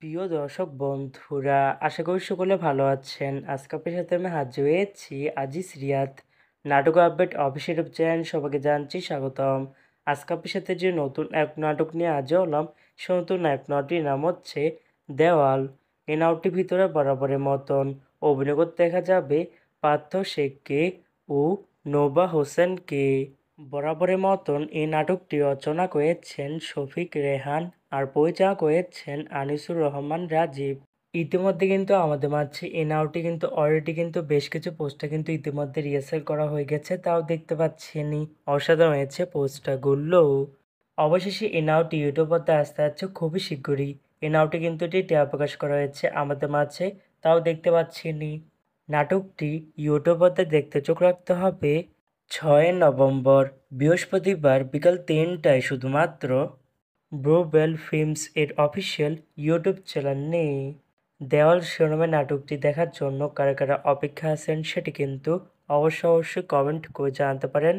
প্রিয় দর্শক বন্ধুরা, আশা করি সকলে ভালো আছেন। আজকে আপনার সাথে আমি হাজির হয়েছি আজিজ রিয়াদ নাটক আপডেট অফিসিয়াল ইউটিউব চ্যানেল। সবাইকে জানাচ্ছি স্বাগতম। আজকে আপনার সাথে যে নতুন এক নাটক নিয়ে হাজির হলাম, সে নতুন এক নাটকটির নাম হচ্ছে দেওয়াল। এই নাটকটির ভিতরে বরাবরের মতন অভিনয় করতে দেখা যাবে পার্থ শেখকে ও নোভা হোসেনকে। বরাবরের মতন এই নাটকটি রচনা করেছেন শফিক রেহান আর পরিচালনা করেছেন আনিসুর রহমান রাজীব। ইতিমধ্যে কিন্তু আমাদের মাঝে এই নাটকটি কিন্তু অলরেডি কিন্তু বেশ কিছু পোস্টার কিন্তু ইতিমধ্যে রিহার্সাল করা হয়ে গেছে, তাও দেখতে পাচ্ছেনই। অসাধারণ হয়েছে পোস্টারগুলো। অবশেষে এই নাটকটি ইউটিউব পর্দায় আসতে যাচ্ছে খুবই শীঘ্রই। এই নাটকটি কিন্তু এটি টিআর প্রকাশ করা হয়েছে আমাদের মাঝে, তাও দেখতে পাচ্ছেনই। নাটকটি ইউটিউব পর্দায় দেখতে চোখ রাখতে হবে 6 নভেম্বর বৃহস্পতিবার বিকাল 3টায় শুধুমাত্র ব্রুবেল ফিল্মস এর অফিসিয়াল ইউটিউব চ্যানেলে। দেওয়াল শিরোনামের নাটকটি দেখার জন্য কারা কারা অপেক্ষা আছেন সেটি কিন্তু অবশ্যই কমেন্ট করে জানাতে পারেন।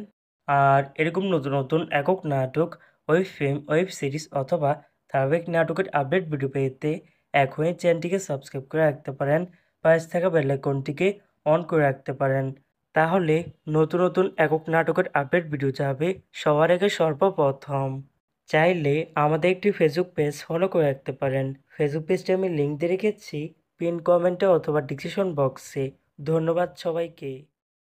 আর এরকম নতুন নতুন একক নাটক, ওয়েব ফিল্ম, ওয়েব সিরিজ অথবা ধারাবাহিক নাটকের আপডেট ভিডিও পেতে এখনই চ্যানেলটিকে সাবস্ক্রাইব করে রাখতে পারেন। পাশে থাকা বেল আইকনটিকে অন করে রাখতে পারেন। তাহলে নতুন নতুন একক নাটকের আপডেট ভিডিও যাবে সবার আগে সর্বপ্রথম। চাইলে আমাদের একটি ফেসবুক পেজ ফলো করে রাখতে পারেন। ফেসবুক পেজটি আমি লিঙ্ক দিয়ে রেখেছি পিন কমেন্টে অথবা ডিসক্রিপশন বক্সে। ধন্যবাদ সবাইকে।